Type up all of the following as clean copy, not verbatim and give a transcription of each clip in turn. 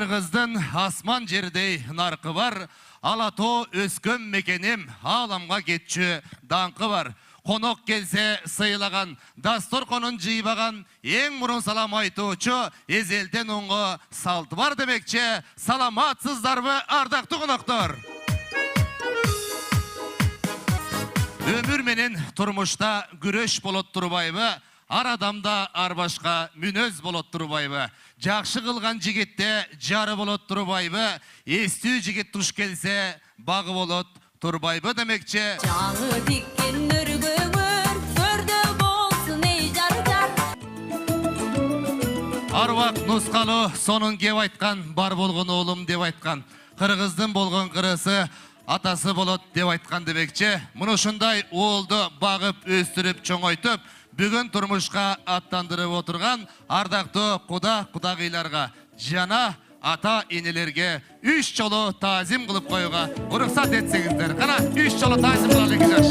Kırgızdın asman жердей narkı var, alato öskön mekenim, alamga getçü dankı var. Konok gelse sıyılagan, dasturkonun jıybagan, en murun salam aytuvçu, ezelden ongo saltı var demekçe, salamatsızlar ve ardakты konoktor. Ömür menen turmuşta güreş bolot turbayбы, ar adamda arbaşka münöz bolot turbayбы. Жақшы kılgan jigitте jары bolot turbayбы, estүү jigit tuş kelse bagı bolot turbayбы demekçe. Жаңы диккен өргөңөр, көрдө болсун ey жардар. Арвак нускалы сонун кеп айткан, бар болгон оğlum деп айткан. Кыргыздын болгон кырысы атасы болот деп айткан демекче. Муну ушундай оğulду багып, өстүрүп, чоңойтуп, бүгүн турмушка аттандырып отурган ардактуу кудагыйларга, жана ата энелерге 3 жолу таазим кылып коюга уруксат этсеңиздер. Кана 3 жолу таазим кылалы жаш.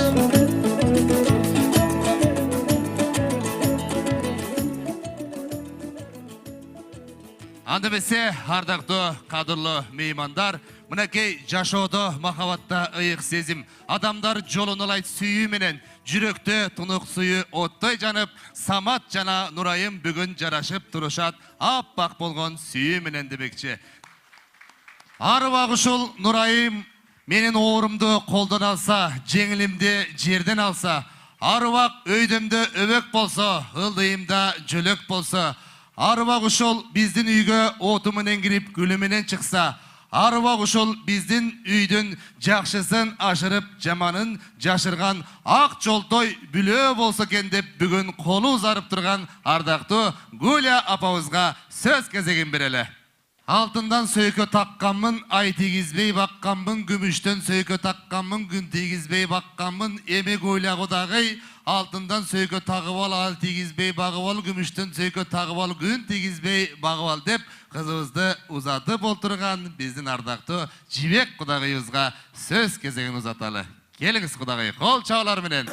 Андыбесе ардактуу кадырлуу меймандар, мынакей жашоодо махабатта ыйык сезим, адамдар жолун алайт сүйүү менен жүрөктө тунук суyu оттой жанып, Самат жана Нурайым бүгүн жарашып турушат, аппак болгон сүйүү менен демекчи. Арыбак ушул Нурайым менин оорумду колдон алса, жеңилимди жерден алса, арыбак өйдөмдө өбөк болсо, ылдыйымда жөлөк болсо, арыбак ушул биздин үйгө оту менен кирип гүлү менен чыкса, арыбак ушул биздин үйдүн жакшысын ашырып, жаманын жашырган ак жолтой бүлөө болсо экен деп бүгүн колу узарып турган ардактуу Гуля апабызга сөз кезегин берели. Алтындан сөйкө такканмын, ай тийгизбей бакканмын, күмүштөн сөйкө такканмын, күн тийгизбей бакканмын, эми Гуля кудагый, алтындан сөйкө тагып ал, ал тийгизбей багып ал, күмүштөн сөйкө тагып ал, күн тийгизбей багып ал деп кызыбызды узатып отурган биздин ардактуу Жибек кудагыйыбызга сөз кезегин узаталы. Келиңиз кудагый, кол чабуулар менен.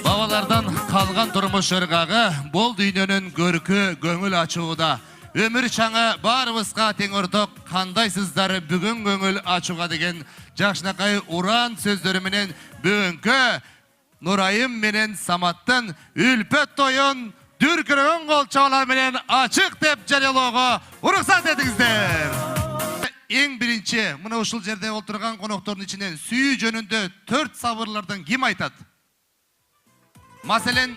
Бабалардан калган турмуш ыргагы, бул дүйнөнүн көркү көңүл ачууда. Өмір чаңы барыбызга тең орток, кандайсыздар бүгүн көңүл ачууга деген жакшынакай уран сөздөрү менен бүгүнкү Нурайым менен Саматтын үлпөт тоюн дүркүрөгөн кол чабуулар менен ачык деп жарыялоого уруксат этиңиздер. Эң биринчи мына ушул жерде отурган коноктордун ичинен сүйүү жөнүндө 4 сабырлардан ким айтат? Маселен,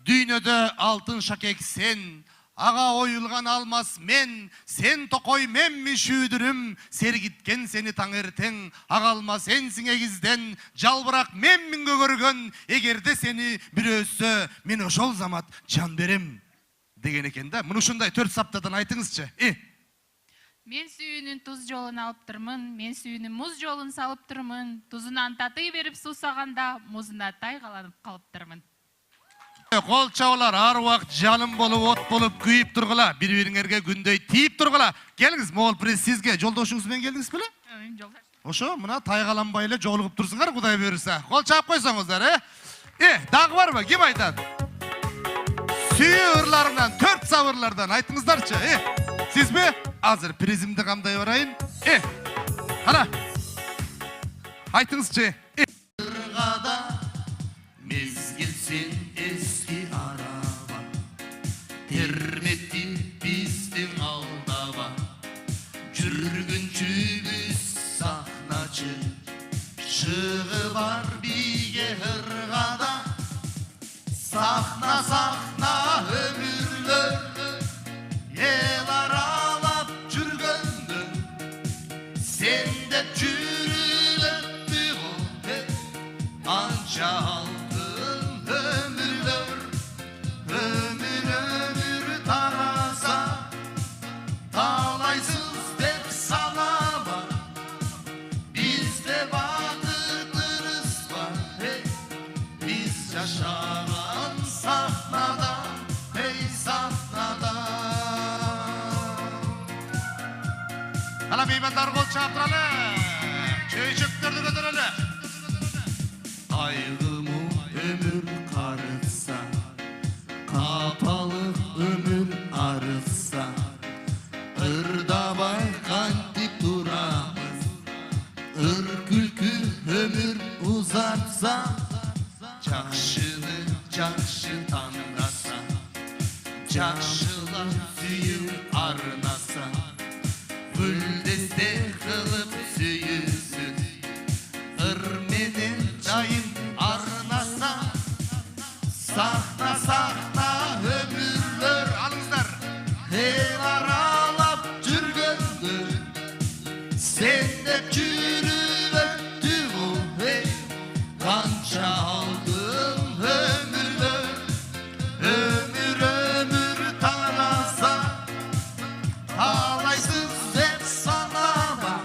дүйнөдө алтын шакек сен, ага оюлган алмас мен, сен токой менми шүүдүрүм, сергиткен сени таңертең, ага алма сенсиң эгизден, жалбырак менмин көгөргөн, эгерде сени бирөөсө, мен ошол замат жан берем деген экен да. Мына ушундай 4 саптардан айтыңызчы. Мен сүйүүнүн туз жолун алып турмун, мен сүйүүнүн муз жолун салып турмун, тузунан татый берип суусаганда, музуна тайгаланып калыптырмын. Кол чабуулар, арбак жаным болуп, от болуп күйүп тургула, бири-бириңерге күндөй тийип тургула. Келиңиз, могул приз сизге. Жолдошуңуз менен келдиңиз беле? Жолдош. Ошо, мына тайгаланбай эле жолугуп турсуңар, Кудай буйруса. Кол чаап койсоңуздар, дагы барбы? Ким айтат? Сүйүү ырларынан, 4 сабырлардан айтыңыздарчы, Сизби? Азыр призимди кандай барайын? Кана. Айтыңызчы. Мезгилсин эски араба, терметти биздин алдаба, жүргүнчүбүз сахначы, шыгы бар биге ыргада, сахна өмүрлөрдү эл аралап жүргөндө, сен деп жүрүлөттү ол деп анча ömür tarasa, talaysız dep salama, bizde bakıtırız var, biz yaşanan sahnada, sahnada. Hala meymenler kol çaptıralı, çöğüçüktürdü götürülü. Aygımı ömür karıtsa, kapalı ömür arıtsa, ırda жақшы таңдаса, жақшылар сүйіп арнаса, гүлдесте қылып сүйісін, ырменен жайын арнаса, сахна өмірлер алыңыздар, ел аралап жүргенді, сен деп жүріп өтті ғой, қанша алдың өмірлі, өмір тараса, қалайсыз деп санама,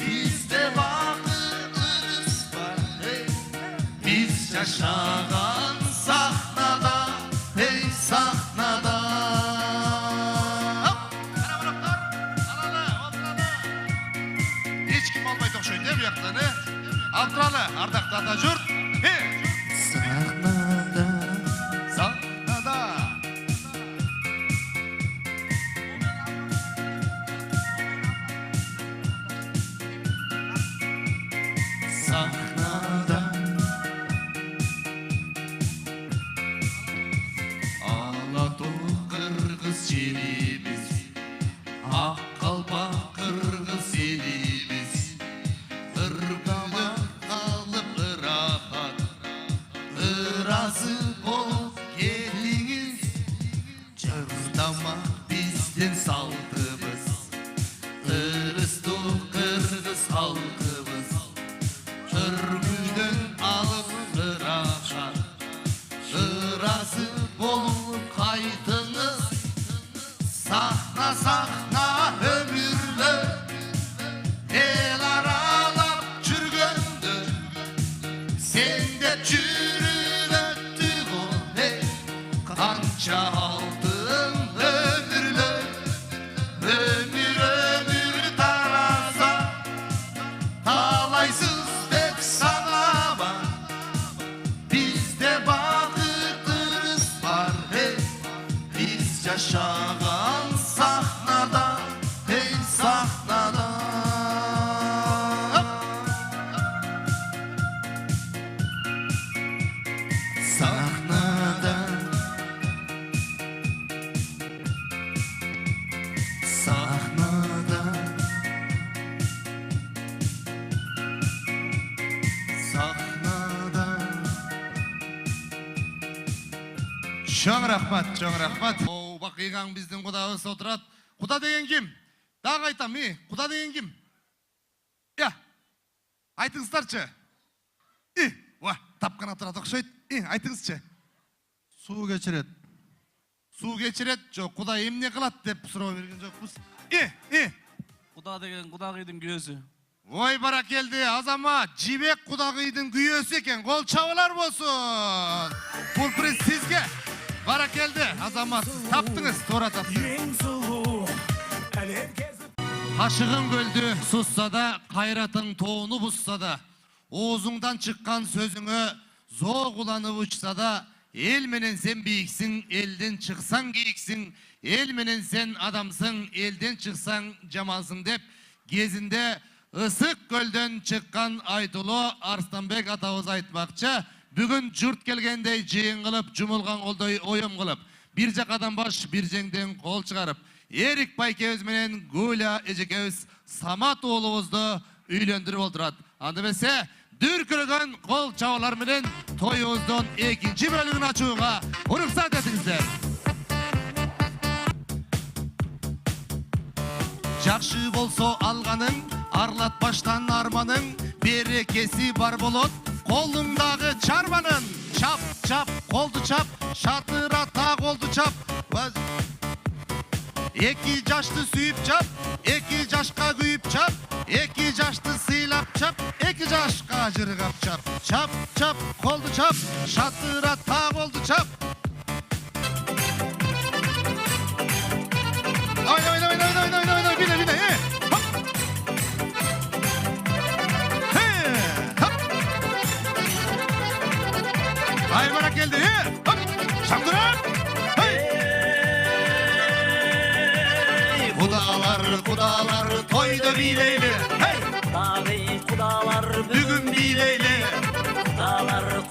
бізде бақытымыз бар, біз жашаған сахнада, сахнада. Ешкім болмайды оқшайды, бұл жақтан, Абдыралы, ардақты ата жұрт. Сахнада, сахнада. Сахнада Алатау қырғыз жеріміз, ақ қалпақ қырғыз еліміз, ырғала қалып ырақат, ырасы болып келіңіз, жырдама бізден салтымыз, ырысты қырғыз халқымыз, түргүден алып ырақат, ырасы болып қайтыңыз, сахна өмірлі, ел аралап жүргенді, сен деп жүріп өтті ғой, қанша алдың өмірлі, өмір тараса, талайсыз деп санама, бізде бақытымыз бар, біз жашаған сахнада, сахнада. Сахнада, сахнада, сахнада. Чоң рахмат, чоң рахмат. Бақиған біздің құдағыз отырады. Құда деген кім? Дағы айтам, құда деген кім? Айтыңыздаршы. Тапқан атырады ұқшайды. Айтыңызшы. Су кечірет. Су кечірет, жоқ, құда емне қылады деп сұрау берген жоқпыз. Құда деген құдағидың күйесі. Ой, баракелді, азамат, жібек құдағидың күйесі екен, қол чабалар болсын. Бұл приз сізге. Баракелді, азамат, таптыңыз, тора таптыңыз. Қашығын көлді сұсса да, қайратың тоғыны бұсса да, оғызыңдан шыққан сөзіңі зоқ ұланып ұшса да, ел менен сен бейіксің, елден шықсаң кейіксің, ел менен сен адамсың, елден шықсаң жамансың деп, кезінде ысық көлден шыққан Айтулы Арыстанбек атауыз айтмақшы, бүгін жұрт келгендей жиын қылып, жұмылған қолдай ойым қылып, бір жақадан баш, бір жеңден қол шығарып, Ерік Байкеуіз менен Гуля Ежекеуіз Самат оғылығызды үйлендіріп отырады. Анды бесе, дүркірген қол чауылар менен тойыңыздың екінші бөлігін ашуға ұрықсат етіңіздер. Жақшы болсо алғаның, арлатпаштан арманың, берекесі бар болот, қолыңдағы чарманың. Чап, чап, қолды чап, шатырата қолды чап. Екі жашты сүйіп чап, екі жашқа күйіп чап, екі жашты сыйлап чап, екі жашқа жырғап чап. Чап, чап, қолды чап, шатырата қолды чап. Ай, бара келді, шамдырап! Құдалар тойды билейлі, құдағи құдалар бүгін билейлі,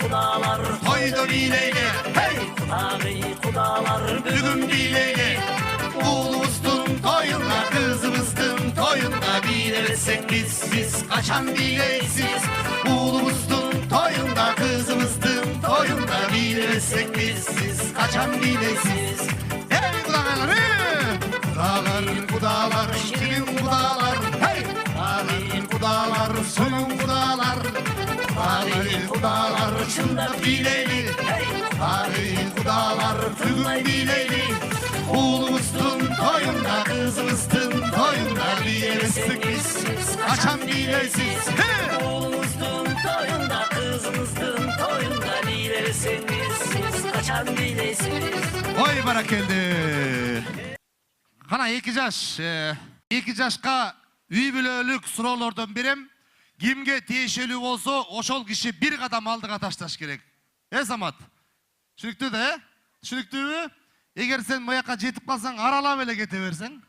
құдалар тойды bileyle. Hey! Kudalar Bugün bileyle. Oğlumuzun toyunda, kızımızın toyunda bilersek biz kaçan bileysiz. Oğlumuzun toyunda, kızımızın toyunda bilersek biz kaçan bileysiz. Hey kudalar, hey! Kudalar, kimin kudalar? Hey! Kudalar, sonun kudalar. Kudalar, çında bileyli. Kudalar, bugün bileyli. Oğlumuzun toyunda, kızımızın toyunda bilersek biz kaçan bileysiz. Hey! Oğlumuzun toyunda, kızımızın toyunda bilersek biz kaçan bileysiz. Oy barakeldi. Kana 2 yaş. 2 yaşka üy bölölük suroolordan birim. Kimge tiyişeli bolsa oşol kişi bir kadam aldığa taştaş gerek. Samat. Çürüktü de, çürüktü mü? Eğer sen bu yaka jetip kalsan arala bile geteversen.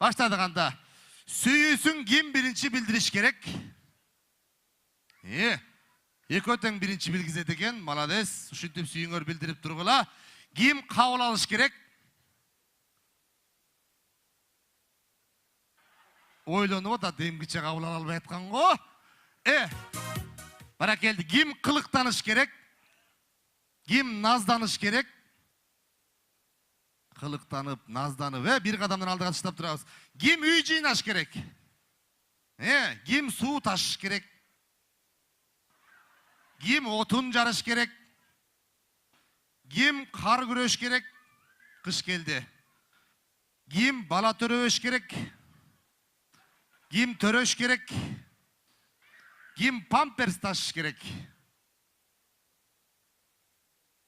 Başladık anda. Süyüsün kim birinci bildiriş gerek? Ekoten birinci bilgizet eken, malades. Şüntüp süyüngör bildirip durgula. Kim kabul alış gerek? Oylanıp da demgiçe kabul albay etkan go. Bara keldi. Kim kılıktanış gerek? Kim nazdanış gerek? Kılıktanıp, nazdanıp ve bir kadamdan aldığa çıtap durabız. Kim üy jıynaş gerek? Kim su taşış gerek? Kim otun jarış gerek? Kim kar güreş gerek? Kış geldi. Kim bala töröş gerek? Kim töröş gerek? Kim pampers taşış gerek?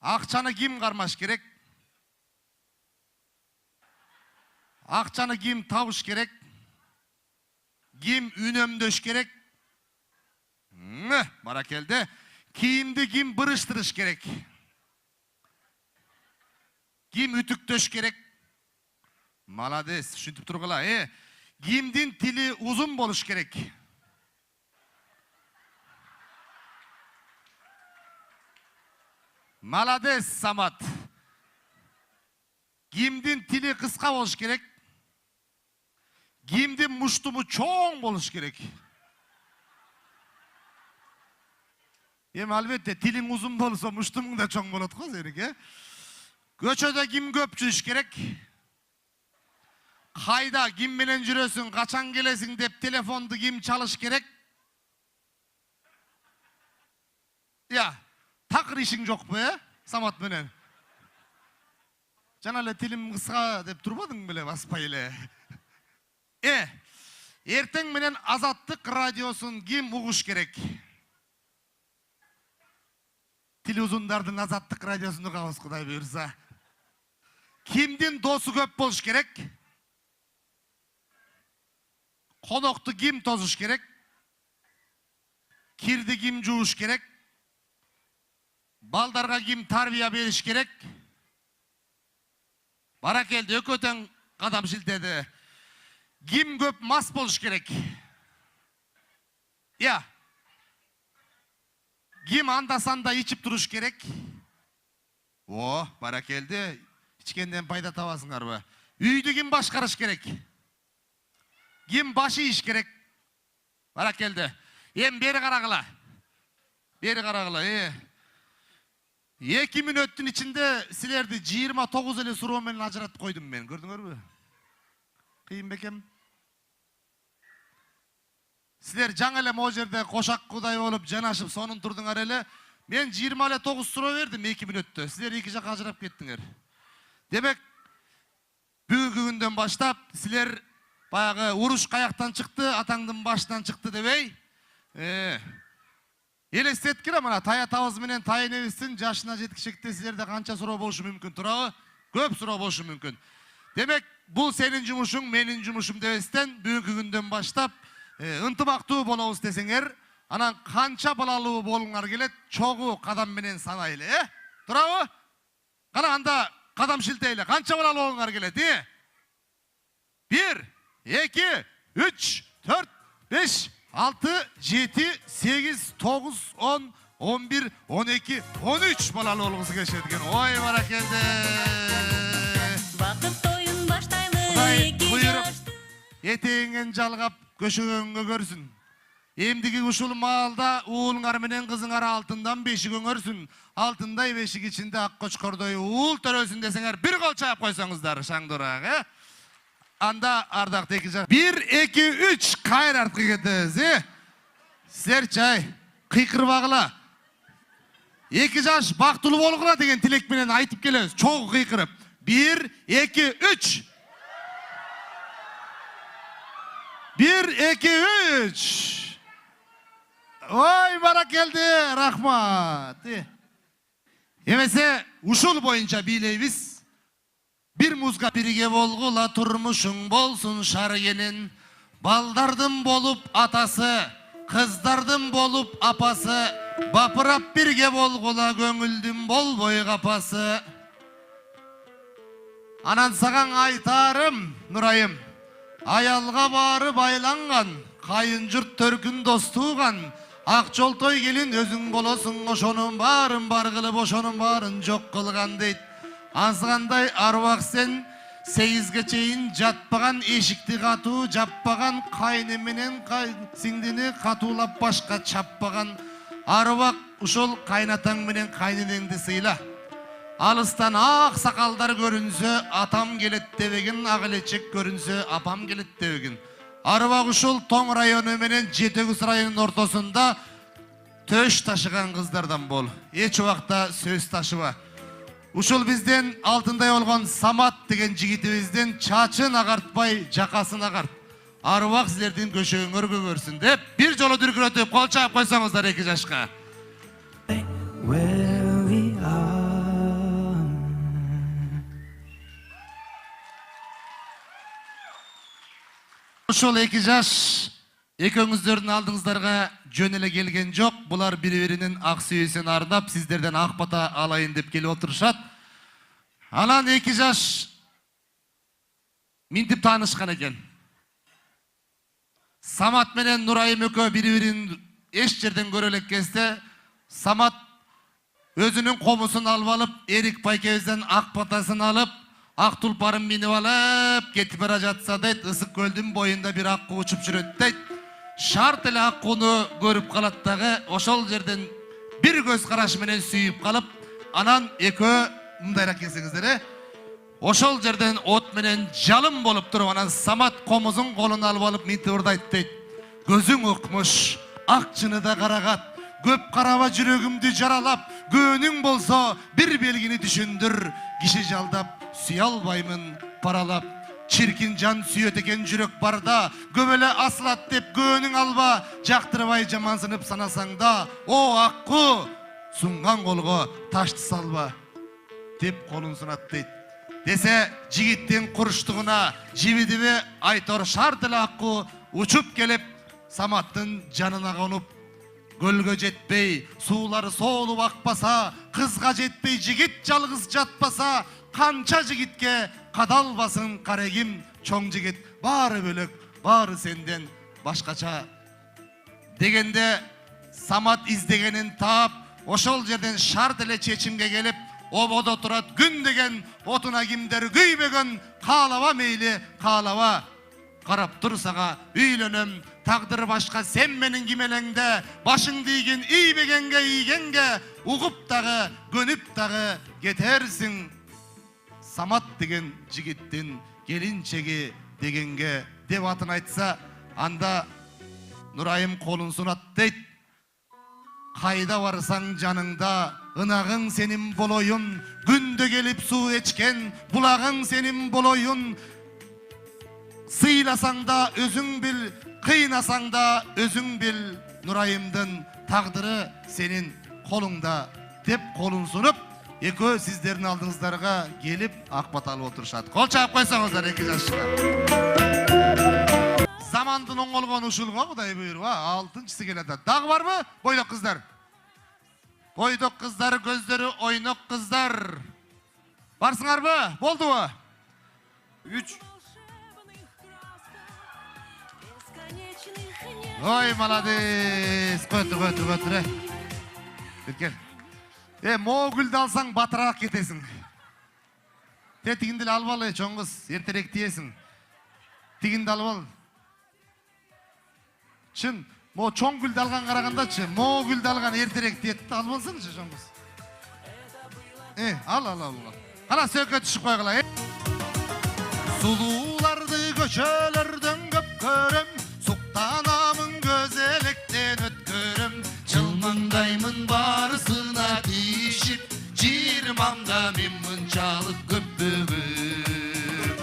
Akçanı kim karmaş gerek? Akçanı kim tavuş gerek? Kim ünömdöş gerek? Bara keldi. Kiyimdi kim bırıştırış gerek? Kim ütüktöş gerek? Malades, şüntüp turgula. Kimdin tili uzun boluş gerek? Malades Samat. Kimdin tili kıska boluş gerek? Kimdin muştumu çoğun boluş gerek? Albatta tilin uzun bolsa muştumun da çoğun bolat ko senik. Göçöde kim köpçüş gerek? Hayda kim menen жүрөsүң, kaçan gelesin dep telefondu kim çalış gerek? Ya, takır işin yok bu Samat menen. Canale tilim kısa dep turbadың bile baspa ile. Erteң menen Azattık radiosun kim uğuş gerek? Tili uzundardın Azattık radiosunu kavuz kuday buyursa. Kimdin dosu köp boluş gerek? Konoktu kim tozuş gerek? Kirdi kim juuş gerek? Baldarga kim tarbiya beriş gerek? Bara keldi ököten kadam şiltedi. Kim köp mas boluş gerek? Ya. Kim andasanda içip duruş gerek? Bara keldi. İçkenden payda tabasınlar bu. Üydü kim başkarış gerek? Kim başı iş gerek? Bara keldi. Beri karagıla. Beri karagıla. 2 minüttün içinde silerdi 29 ele suru menen ajırat koydum ben. Gördüңөр mü? Kıyın bekem. Siler жаңы эле могу жерде кошак кудай болуп жанашып сонун турдуңар эле. Мен 29 суроо бердим 2 мүнөттө. Силер 2 жакка ажырап кеттиңер. Демек бүгүнкү күндөн баштап силер баягы уруш каяктан чыкты, атаңдын башынан чыкты дебей. Элестеткиле мына тая табыз менен тайын эбистин жашына жеткичекте силерде канча суроо болушу мүмкүн турабы? Көп суроо болушу мүмкүн. Демек бул сенин жумушуң, менин жумушум дебестен бүгүнкү күндөн баштап ынтымактуу болобуз десеңер, анан канча балалуу болуңар келет, чогуу кадам менен санайлы, Турабы? Кана анда кадам шилтейле, канча балалуу болуңар келет, 1, 2, 3, 4, 5, 6, 7, 8, 9, 10, 11, 12, 13 balalı olgusu geçirdigen. Oy barakeldi. Bakıp toyun baştaylı Құдай iki бұйырып, yaşты. етеңін жалғап көшігіңі көрсін. Емдігі ұшыл малда уылыңар менен қызыңар алтындан бешік өңірсін. Алтындай бешік ішінде ақ қошқордай уыл төрөсін десеңер бір қол чайып қойсаңыздар шаңдырақ. Анда ардақты екі жақ. 1, 2, 3 қайыр артқы кетіңіз. Сіздер чай, қиқыр бағыла. 2 жаш бақтылы болғыла деген тілекпенен айтып келіңіз. Чоғы қиқырып. 1, 2, 3. 1, 2, 3. Ой, баракелді, рахмат. Емесе, ушул бойынша билейбіз. Bir muzga birge bolgula turmuşun bolsun şargenin. Baldardın bolup atası, kızdardım bolup apası. Bapırap birge bolgula göngüldüm bol boy kapası. Anan sağan aytarım Nurayım. Ayalga barı baylangan, kayın jurt törkün dostuğan. Akçol toy gelin özün bolosun, oşonun barın bar kılıp oşonun barın jok kılgan deyt. Азғандай аруақ сен, сейізге чейін жатпаған ешікті қату, жаппаған қайны менен сіңдіні қатулап башқа чаппаған. Аруақ ұшыл қайнатаң менен қайненеңді сыйла. Алыстан ақ сақалдар көрінсі, атам келет дебеген, ағылетчек көрінсі, апам келет дебеген. Аруақ ұшыл тоң районы менен жетегіс районын ортасында төш ташыған қыздардан бол. Еш уақта сөз ташыва. Ушул бизден алтындай олған Самат деген жигитибизден чачын агартпай жақасын агарт. Аруақ сіздердің көшөгүңөр көрсүн деп бир жолу дүркүрөтүп кол чаап койсоңуздар 2 жашка. Ушул 2 жаш экөөңүздөрдүн алдыңыздарга жөн эле келген жок. Булар бири-биринин ак сүйүүсүн ардап, сиздерден ак бата алайын деп келип отурушат. Анан 2 жаш минтип таанышкан экен. Самат менен Нурайым экөө бири-бирин эч жерден көрө элек кезде Самат өзүнүн комусун алып алып, Эрик байкебизден ак батасын алып, ак тулпарын минип алып кетип бара жатса дейт, ысык көлдүн боюнда бир аккуу учуп жүрөт дейт. Шарт эле аккууну көрүп калат дагы, ошол жерден бир көз караш менен сүйүп калып, анан экөө мындайраак келсеңиздер, ошол жерден от менен жалым болуп туруп, анан Самат комузун колуна алып алып минтип ырдайт дейт. Көзүң укмуш, ак чыныда карагат, көп караба жүрөгүмдү жаралап, көөнүң болсо бир белгини түшүндүр, киши жалдап сүйө албаймын паралап. Çirkin can süyöt eken жүрөк барда, көбөлө асылат деп көөнүң алба, жактырбай жамансынып санасаңда, о акку, сунган колго ташты салба, деп колун сунат дейт. Десе, жигиттин куруштугуна жибидиби айтор шарт эле акку учуп келип, Саматтын жанына конуп, көлгө жетпей, суулары соолуп акпаса, кызга жетпей жигит жалгыз жатпаса, канча жигитке кадалбасын карегим, чоң жигит, баары бөлөк, баары сенден башкача. Дегенде Самат издегенин таап, ошол жерден шарт эле чечимге келип, ободо турат күн деген отуна кимдер күйбөгөн, каалаба мейли, каалаба карап турсага үйлөнөм, тагдыр башка сен менин кимелеңде, башың тийгин ийбегенге ийгенге, угуп дагы, көнүп дагы кетерсиң. Самат деген жигиттин келинчеги дегенге деп атын айтса, анда Нурайым колун сунат дейт. Кайда барсаң жаныңда, ынагың сенин болоюн, күндө келип суу эчкен, булагың сенин болоюн. Сыйласаң да өзүң бил, кыйнасаң да өзүң бил, Нурайымдын тагдыры сенин колуңда деп колун сунуп, экөө сиздердин алдыңыздарга келип ак бата алып отурушат. Кол чаап койсоңуздар 2 жашка. Замандын оңолгон ушулга Кудай буйруба, алтынчысы келатат. Дагы барбы? Бойдок кыздар. Бойдок кыздар, көздөрү ойнок кыздар. Барсыңарбы? Болдубу? 3. Ой, молодец. Көтү. Кеткен. Мо гүлді алсаң батырақ кетесің. Тетігінді алып ал, чоңғыз, ертерек тиесің. Тигінді алып ал. Шын, мо чоң гүлді алған қарағанда, мо гүлді алған ертерек тиетті алып алсаңшы, чоңғыз. Ал. Ана сөйке түшіп қойғыла. Сұлуларды көшелерден көп көрім, сұқтанамын көзелектен өткөрім. Жылмаңдаймын барысына тиішіп, жиырмамда мен мұншалық көп бөгім.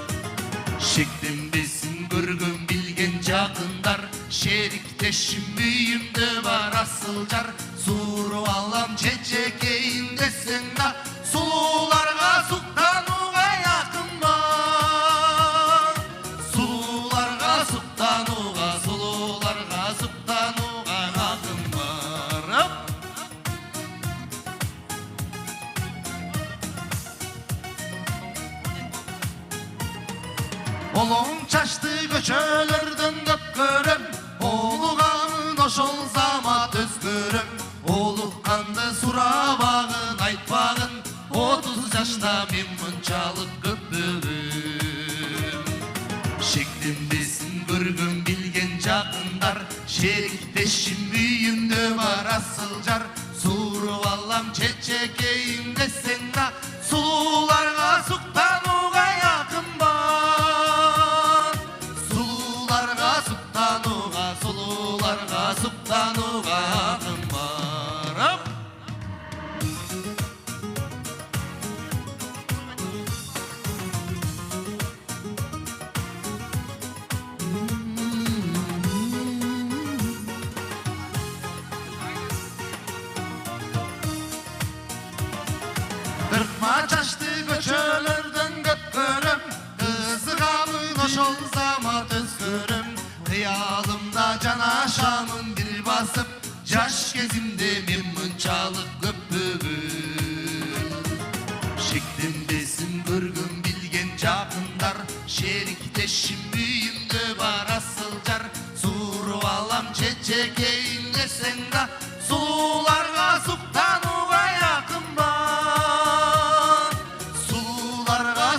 Шектенбесін көргім білген жақындар, шеріктешім үйімді бар асыл жар. Суырып алам чечекейін десең да, сұлуларға сұқтануға якын бар. Сұлуларға сұқтануға якын бар. Олың чашты көшелерден көп көрім, олығамын ошол замат өзгөрім. Олыққанды сұрабағын айтпағын, 30 жашта мен мұншалық көп бөгім. Шектенбесін көргім білген жақындар, шеріктешім үйімді бар асыл жар. Суырып алам чечекейін десең да, сұлуларға сұқтануға якын бар. Сұлуларға сұқтануға якын бар. Кыркма чашты көчөлөрдөн көп көрөм, кызыгамын ошол замат өзгөрөм. Кыялымда жанашамын бир басып, жаш кезимде мен мынчалык көп бөгүм. Шектенбесин көргүм билген жакындар, шериктешим үйүмдө бар асыл жар. Суырып алам чечекейин десең да, сууларга суктанууга якын бар. Сууларга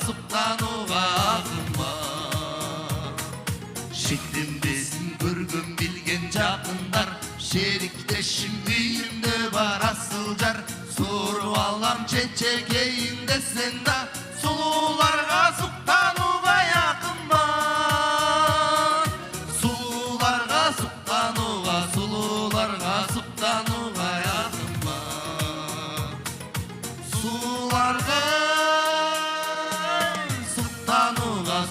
суктанууга якын бар. Шектенбесин көргүм билген жакындар, шериктешим үйүмдө бар асыл жар. Суырып алам чечекейин десең да, сууларга суктанууга якын бар. Сууларга суктанууга якын бар.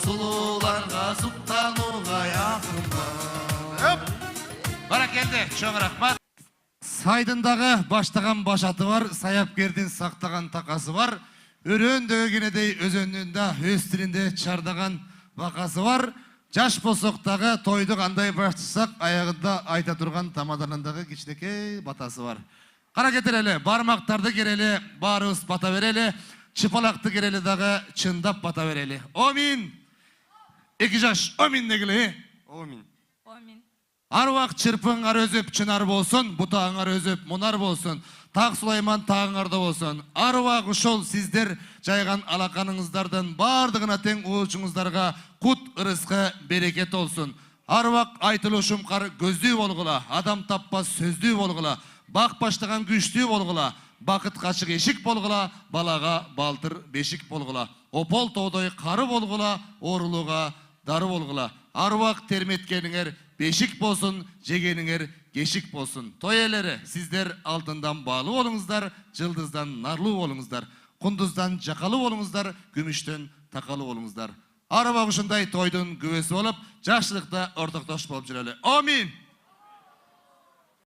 Сууларга суктанууга якын бар. Баракелде, чоң рахмат. Сайдындағы баштаған башаты бар, саяпкерден сақтаған тақасы бар. Өрен дөгенедей өзөнүндө өз тилинде чардаган бакасы бар. Жаш болсоктагы тойду кандай баштасак, аягында айта турган тамадаландагы кичинекей батасы бар. Кара кетер эле, бармактарды керели, баарыбыз бата берели, чыпалакты керели дагы чындап бата берели. Омин. 2 жаш, омин дегиле. Омин. Арвак чырпың ар өзөп чынар болсын, бутаңар өзөп мунар болсын. Так Сулайман тағыңарда болсын. Арвак ушол сиздер жайган алаканыңыздардан бардыгына тең уучуңуздарға кут ырыскы берекет болсын. Арвак айтылышым кар көздүү болгула, адам таппас сөздүү болгула, бак баштаган күчтүү болгула, бакыт качык эшик болгула, балага балтыр бешик болгула, опол тоодой кары болгула, оорулууга дары болгула. Арвак терметкениңер бешик болсын, жегениңер кешик болсын. Той элери, сиздер алтындан баалуу болуңуздар, жылдыздан нарлуу болуңуздар, кундуздан жакалуу болуңуздар, күмүштөн такалуу болуңуздар. Арвак ушундай тойдун күбөсү болуп, жакшылыкта ортоктош болуп жүрөлү. Амин.